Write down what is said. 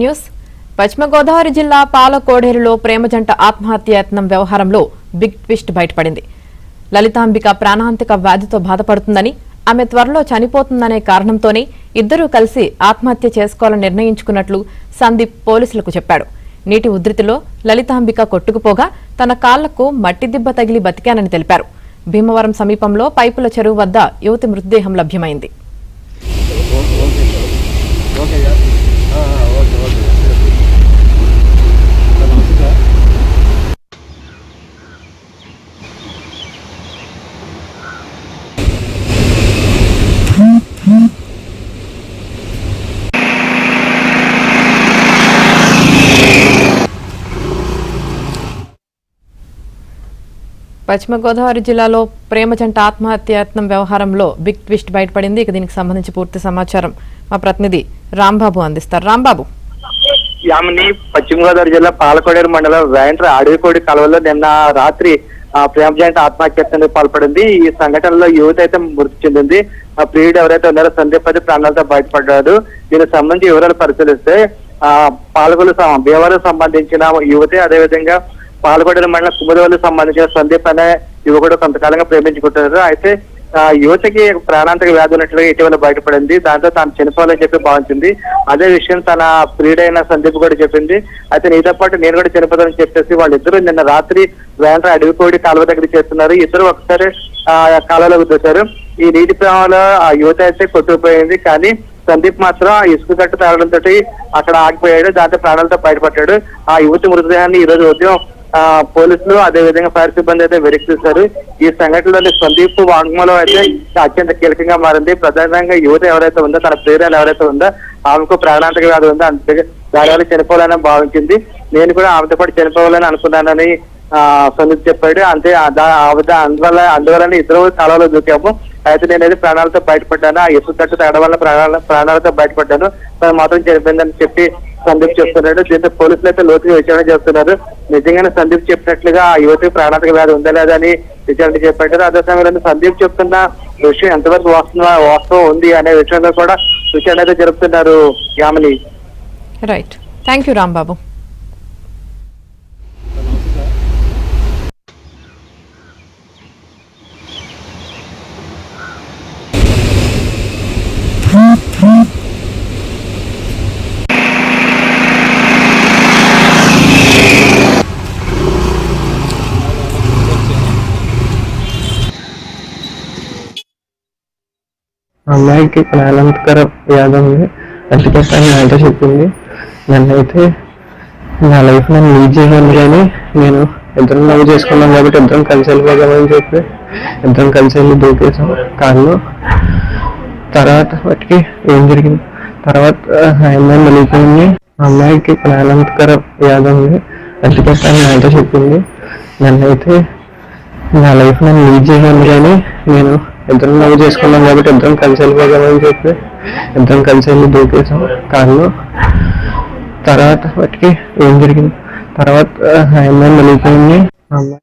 News పశ్చిమ గోదావరి జిల్లా పాలకోడేరులో ప్రేమ జంట ఆత్మహత్యాయత్నం వ్యవహారంలో బిగ్ ట్విస్ట్ బయటపడింది. లలితాంబిక ప్రాణాంతిక వ్యాధితో బాధపడుతుందని, ఆమె త్వరలో చనిపోతుందనే కారణంతోనే ఇద్దరూ కలిసి ఆత్మహత్య చేసుకోవాలని నిర్ణయించుకున్నట్లు సందీప్ పోలీసులకు చెప్పాడు. నీటి ఉధృతిలో లలితాంబిక కొట్టుకుపోగా తన కాళ్లకు మట్టి దిబ్బ తగిలి బతికానని తెలిపారు. భీమవరం సమీపంలో పైపుల చెరువు వద్ద యువతి మృతదేహం లభ్యమైంది. పశ్చిమ గోదావరి జిల్లాలో ప్రేమ జంట ఆత్మహత్యాయత్నం వ్యవహారంలో బిగ్ ట్విస్ట్ బయటపడింది. ఇక దీనికి సంబంధించి పూర్తి సమాచారం మా ప్రతినిధి రాంబాబు అందిస్తారు. రాంబాబు. యామిని పశ్చిమ గోదావరి జిల్లా పాలకోడేరు మండలం వేంట్ర అడవికోడి కాలువలో నిన్న రాత్రి ప్రేమ జంట ఆత్మహత్యానికి పాల్పడింది. ఈ సంఘటనలో యువత అయితే మృతి చెందింది. ప్రియుడు ఎవరైతే ఉన్నారో సందీప్ అయితే ప్రాణాలతో బయటపడ్డాడు. దీనికి సంబంధించి వివరాలు పరిశీలిస్తే పాలకొల్లు భీమవరం సంబంధించిన యువతే, అదేవిధంగా పాలకోడేరు మండలం కుముదవల్లికి సంబంధించిన సందీప్ అనే యువకుడు కొంతకాలంగా ప్రేమించుకుంటున్నారు. అయితే యువతకి ప్రాణాంతక వ్యాధి ఉన్నట్లుగా ఇటీవల బయటపడింది. దాంతో తాను చనిపోవాలని చెప్పి భావించింది. అదే విషయం తన ప్రియుడైన సందీప్ కూడా చెప్పింది. అయితే నీతో పాటు నేను కూడా చనిపోతానని చెప్పేసి వాళ్ళిద్దరూ నిన్న రాత్రి వేంట్ర అడవికోడి కాలువ దగ్గర చేస్తున్నారు. ఇద్దరు ఒకసారి కాలువలోకి దూశారు. ఈ నీటి ప్రవాహంలో ఆ యువత అయితే కొట్టుకుపోయింది. కానీ సందీప్ మాత్రం ఇసుక కట్టు తాగడంతో అక్కడ ఆగిపోయాడు. దాంతో ప్రాణాలతో బయటపడ్డాడు. ఆ యువతి మృతదేహాన్ని ఈ రోజు ఉదయం పోలీసులు, అదేవిధంగా ఫైర్ సిబ్బంది అయితే వెలికి తీశారు. ఈ సంఘటనలో సందీప్ వాంగ్మూలం అయితే అత్యంత కీలకంగా మారింది. ప్రధానంగా యువత ఎవరైతే ఉందో, తన ప్రేరణ ఎవరైతే ఉందో, ఆమెకు ప్రాణాంతక వ్యాధి ఉందో, అంతే దానివల్ల చనిపోవాలని భావించింది. నేను కూడా ఆమెతో పాటు చనిపోవాలని అనుకున్నానని సందీప్ చెప్పాడు. అంతే అందువల్ల ఇద్దరు కాలంలో దూకాము. అయితే నేనైతే ప్రాణాలతో బయటపడ్డాను. ఆ ఇసుక కట్టు తగ్గడం వల్ల ప్రాణాలతో బయటపడ్డాను. తను మాత్రం చనిపోయిందని చెప్పి సందీప్ చెప్తున్నాడు. దీంతో పోలీసులు అయితే లోతుగా విచారణ చేస్తున్నారు. నిజంగానే సందీప్ చెప్పినట్లుగా ఆ యువతికి ప్రాణాంతక వ్యాధి ఉందా లేదా అని విచారణ చెప్పారు. అదే సమయంలో సందీప్ చెప్తున్న విషయం ఎంతవరకు వాస్తవం ఉంది అనే విషయంలో కూడా విచారణ అయితే జరుపుతున్నారు. Yamini. Right, thank you Rambabu. అమ్మాయికి ప్రాణాంతకర వ్యాధి ఉంది, అందుకోసం నాతో చెప్పింది. నన్నైతే నా లైఫ్ నన్ను లీడ్ చేయగలను, కానీ నేను ఇద్దరం లవ్ చేసుకున్నాం కాబట్టి ఇద్దరం కలిసి వెళ్ళిపోగలమని చెప్పి ఇద్దరం కలిసి వెళ్ళి దూకేసాం కాళ్ళు. తర్వాత వాటికి ఏం జరిగింది, తర్వాత అమ్మాయి వెళ్ళిపోయింది. అమ్మాయికి ప్రాణాంతకర వ్యాధి ఉంది, అందుకోసం నాతో చెప్పింది. నన్నైతే నా లైఫ్ నన్ను లీడ్ చేయగలను, కానీ నేను ఇద్దరం లవ్ చేసుకున్నాం కాబట్టి ఇద్దరం కలిసి వెళ్ళిపోగలమని చెప్పి ఇద్దరం కలిసి వెళ్ళి దూకేసాం కాళ్ళు. తర్వాత వాటికి ఏం జరిగింది, తర్వాత అమ్మాయి వెళ్ళిపోయింది. అమ్మాయి